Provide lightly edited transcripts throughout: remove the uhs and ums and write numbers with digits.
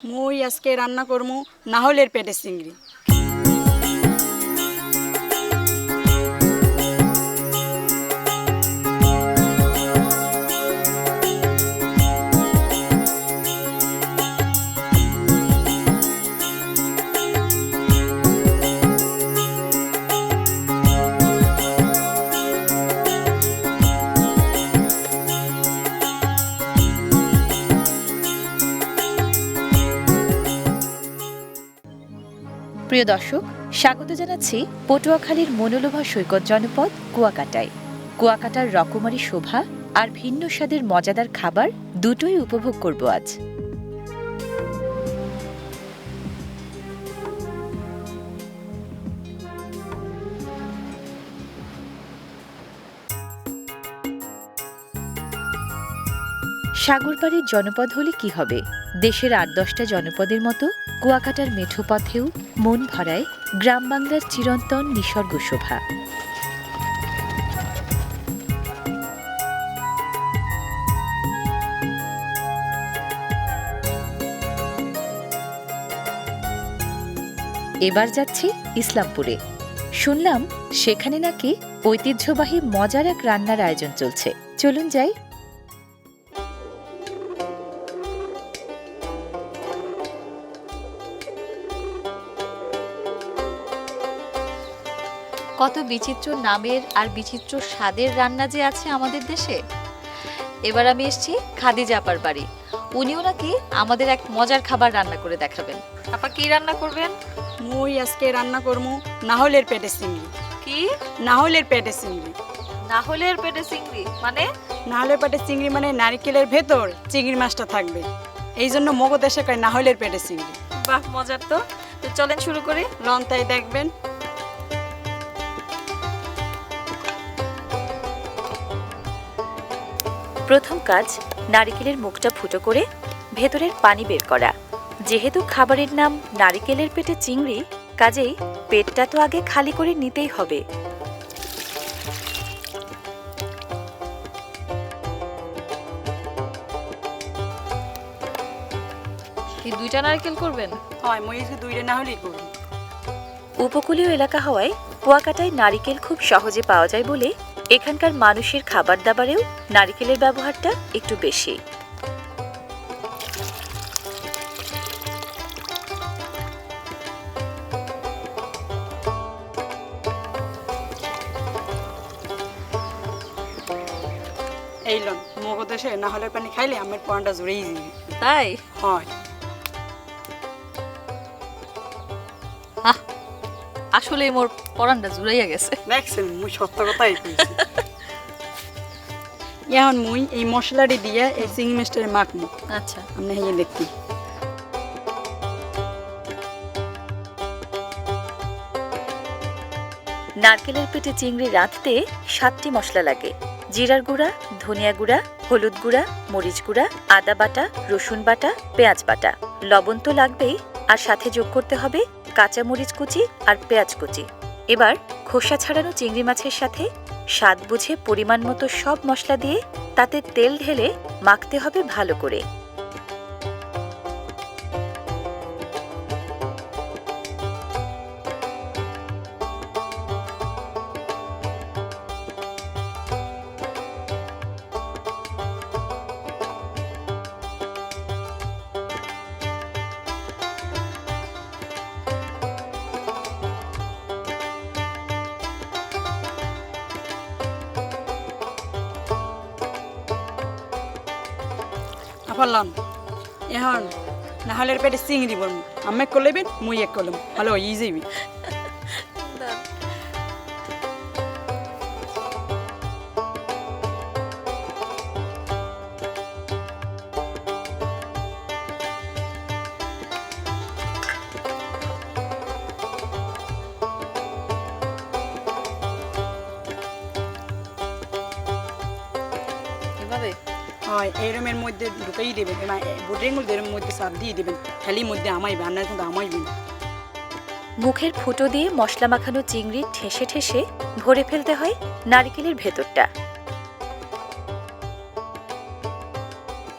মুই আজকে রান্না করমু নাহলের পেটের চিংড়ি। প্রিয় দর্শক, স্বাগত জানাচ্ছি পটুয়াখালীর মনোলোভা সৈকত জনপদ কুয়াকাটায়। কুয়াকাটার রকমারি শোভা আর ভিন্ন স্বাদের মজাদার খাবার দুটোই উপভোগ করব আজ। সাগরপাড়ের জনপদ হলে কি হবে, দেশের ৮-১০টা জনপদের মতো কুয়াকাটার মেঠো পথেও মন ভরায় গ্রাম বাংলার চিরন্তন নিসর্গ শোভা। এবার যাচ্ছি ইসলামপুরে। শুনলাম সেখানে নাকি ঐতিহ্যবাহী মজার এক রান্নার আয়োজন চলছে। চলুন যাই। কত বিচিত্র নামের আর বিচিত্র স্বাদের রান্না যে আছে আমাদের দেশে। এবার আমি এসেছি খাদিজা আপার বাড়ি। উনিও নাকি আমাদের এক মজার খাবার রান্না করে দেখাবেন। আপা কি রান্না করবেন? মুই আজকে রান্না করমু নাহলের পেটের চিংড়ি। কি? নাহলের পেটের চিংড়ি। নাহলের পেটে চিংড়ি মানে? নাহলের পেটের চিংড়ি মানে নারকেলের ভেতর চিংড়ি মাছটা থাকবে, এই জন্য মগো দেশে কয় নাহলের পেটের চিংড়ি। বাহ, মজার তো। চলেন শুরু করি। লন্তায় দেখবেন। প্রথম কাজ নারিকেলের মুখটা ফুটো করে ভেতরের পানি বের করা। যেহেতু খাবারের নাম নারিকেলের পেটে চিংড়ি, কাজেই পেটটা তো আগে খালি করে নিতেই হবে। কি দুইটা নারকেল করবেন? হয়, মুই দুইটা নাহলেই করব। উপকূলীয় এলাকা হওয়ায় কুয়াকাটায় নারিকেল খুব সহজে পাওয়া যায় বলে এখানকার মানুষের খাবার দাবারেও নারিকেলের ব্যবহারটা একটু বেশি। এই লন, মগো দেশে নাহলের পানি খাইলে আমার পরানটা জুড়েই যাবে। তাই? হয়। আসলে মোর পরানটা জুড়াইয়া গেছে। দেখছেন, মুই সত্য কথাই কইছি। এখন মুই এই মশলাটি দিয়ে এই চিংড়ি মাছটারে মাখমু। আচ্ছা, আপনি হেয়ে দেখি। নারকেলের পেটে চিংড়ি রাঁধতে 7টি মশলা লাগে। জিরার গুঁড়া, ধনিয়া গুঁড়া, হলুদ গুঁড়া, মরিচ গুঁড়া, আদা বাটা, রসুন বাটা, পেঁয়াজ বাটা। লবণ তো লাগবেই, আর সাথে যোগ করতে হবে কাঁচা মরিচ কুচি আর পেঁয়াজ কুচি। এবার খোসা ছাড়ানো চিংড়ি মাছের সাথে স্বাদ বুঝে পরিমাণ মতো সব মশলা দিয়ে তাতে তেল ঢেলে মাখতে হবে ভালো করে। পারলাম। এখন নাহলের পেটে চিংড়ি বলবো, আমি এক করলেবেন, মুই এক করলাম, ভালো হয়ে যাবি। হয়, এই রুমের মধ্যে ঢুকাই দেবেন, বোর্ডের মধ্যে চাপ দিয়ে দেবেন, খালি মধ্যে আমাইবে, আপনার কিন্তু আমাইবেন। মুখের ফুটো দিয়ে মশলা মাখানো চিংড়ি ঠেসে ঠেসে ভরে ফেলতে হয় নারিকেলের ভেতরটা।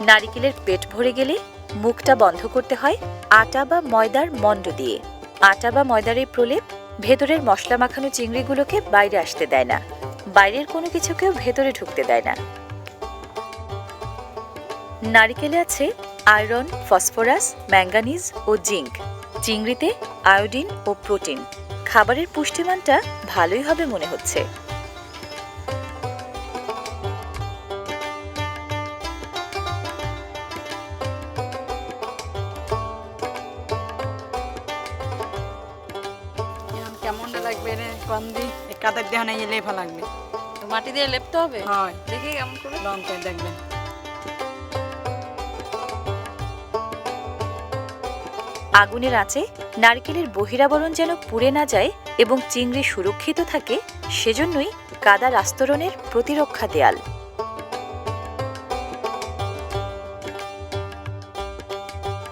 নারিকেলের পেট ভরে গেলে মুখটা বন্ধ করতে হয় আটা বা ময়দার মণ্ড দিয়ে। আটা বা ময়দার এই প্রলেপ ভেতরের মশলা মাখানো চিংড়িগুলোকে বাইরে আসতে দেয় না, বাইরের কোনো কিছুকেও ভেতরে ঢুকতে দেয় না। নারিকেলে আছে আয়রন, ফসফরাস, ম্যাঙ্গানিজ ও জিঙ্ক। চিংড়িতে আয়োডিন ও প্রোটিন। খাবারের পুষ্টিমানটা ভালোই হবে মনে হচ্ছে। কেমনটা লাগবে রে কন্দি কাদের দেহ নাই লেফা লাগবে, মাটি দিয়ে লেপতে হবে। হয় দেখি কেমন করে লং করে দেখবেন। আগুনের আঁচে নারকেলের বহিরাবরণ যেন পুড়ে না যায় এবং চিংড়ি সুরক্ষিত থাকে, সেজন্যই কাদার আস্তরণের প্রতিরক্ষা দেয়াল।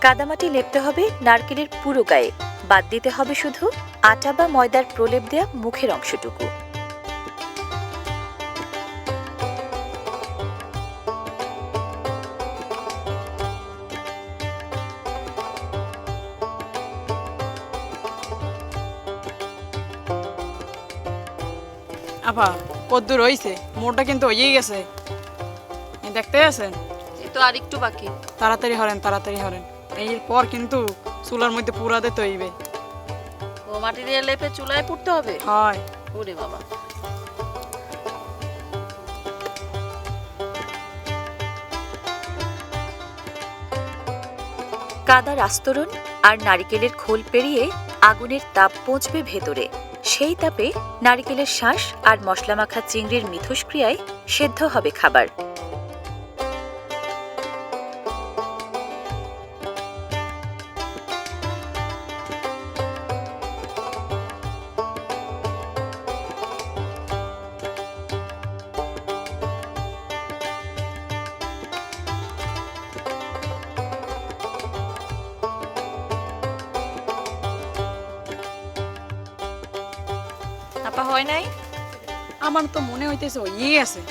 কাদামাটি লেপতে হবে নারকেলের পুরো গায়ে, বাদ দিতে হবে শুধু আটা বা ময়দার প্রলেপ দেয়া মুখের অংশটুকু। আপা কদ্দূর হইছে? মোড়টা কিন্তু হয়েই গেছে, দেখতে আছেন? এই তো আর একটু বাকি। তাড়াতাড়ি হরেন, তাড়াতাড়ি হরেন, এরপর কিন্তু চুলার মধ্যে পুরা দিতে হইবে। ও মাটি দিয়ে লেপে চুলায় পুড়তে হবে? হয়। ওরে বাবা, কাদার আস্তরণ আর নারিকেলের খোল পেরিয়ে আগুনের তাপ পৌঁছবে ভেতরে। সেই তাপে নারিকেলের শাঁস আর মশলা মাখা চিংড়ির মিথস্ক্রিয়ায় সেদ্ধ হবে খাবার। আপা হয় নাই? আমার তো মনে হইতেছে হয়েই আছে।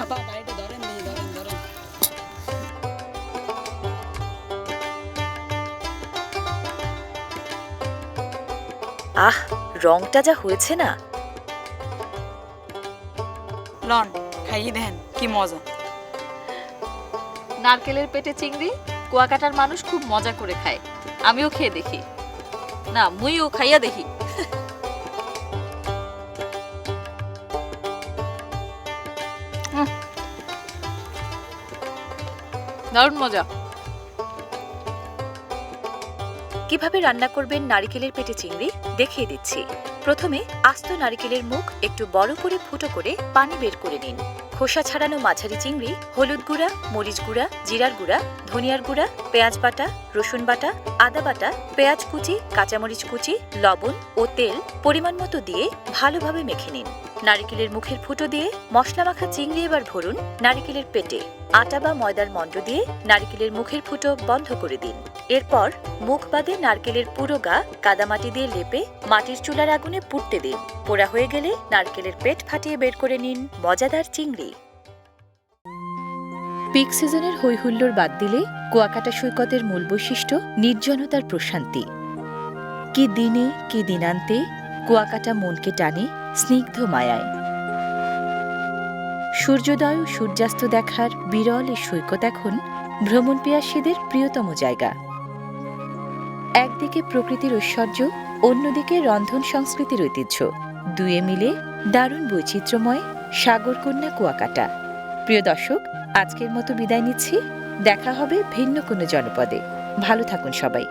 আপা গাড়িটা ধরেন, নেই ধরেন ধরেন। আহ, রংটা যা হয়েছে না! লন খাইয়ে দেন, কি মজা। নারকেলের পেটে চিংড়ি কুয়াকাটার মানুষ খুব মজা করে খায়। আমিও খেয়ে দেখি, না মুইও খাইয়া দেখি। দারুণ মজা। কিভাবে রান্না করবেন নারিকেলের পেটে চিংড়ি দেখিয়ে দিচ্ছি। প্রথমে আস্ত নারিকেলের মুখ একটু বড় করে ফুটো করে পানি বের করে নিন। খোসা ছাড়ানো মাঝারি চিংড়ি হলুদ গুঁড়া, মরিচ গুঁড়া, জিরার গুঁড়া, ধনিয়ার গুঁড়া, পেঁয়াজ বাটা, রসুন বাটা, আদা বাটা, পেঁয়াজ কুচি, কাঁচামরিচ কুচি, লবণ ও তেল পরিমাণ মতো দিয়ে ভালোভাবে মেখে নিন। নারিকেলের মুখের ফুটো দিয়ে মশলা মাখা চিংড়ি এবার ভরুন নারিকেলের পেটে। আটা বা ময়দার মণ্ড দিয়ে নারিকেলের মুখের ফুটো বন্ধ করে দিন। এরপর মুখ বাদে নারকেলের পুরো গা কাদামাটি দিয়ে লেপে মাটির চুলার আগুনে পুড়তে দিন। পোড়া হয়ে গেলে নারকেলের পেট ফাটিয়ে বের করে নিন মজাদার চিংড়ি। পিক সিজনের হৈহুল্লোড় বাদ দিলে কুয়াকাটা সৈকতের মূল বৈশিষ্ট্য নির্জনতার প্রশান্তি। কি দিনে কি দিনান্তে কুয়াকাটা মনকে টানে স্নিগ্ধ মায়ায়। সূর্যোদয় ও সূর্যাস্ত দেখার বিরল এই সৈকত এখন ভ্রমণ পিয়াসীদের প্রিয়তম জায়গা। একদিকে প্রকৃতির ঐশ্বর্য, অন্যদিকে রন্ধন সংস্কৃতির ঐতিহ্য, দুয়ে মিলে দারুণ বৈচিত্র্যময় সাগরকন্যা কুয়াকাটা। প্রিয় দর্শক, আজকের মতো বিদায় নিচ্ছি। দেখা হবে ভিন্ন কোনো জনপদে। ভালো থাকুন সবাই।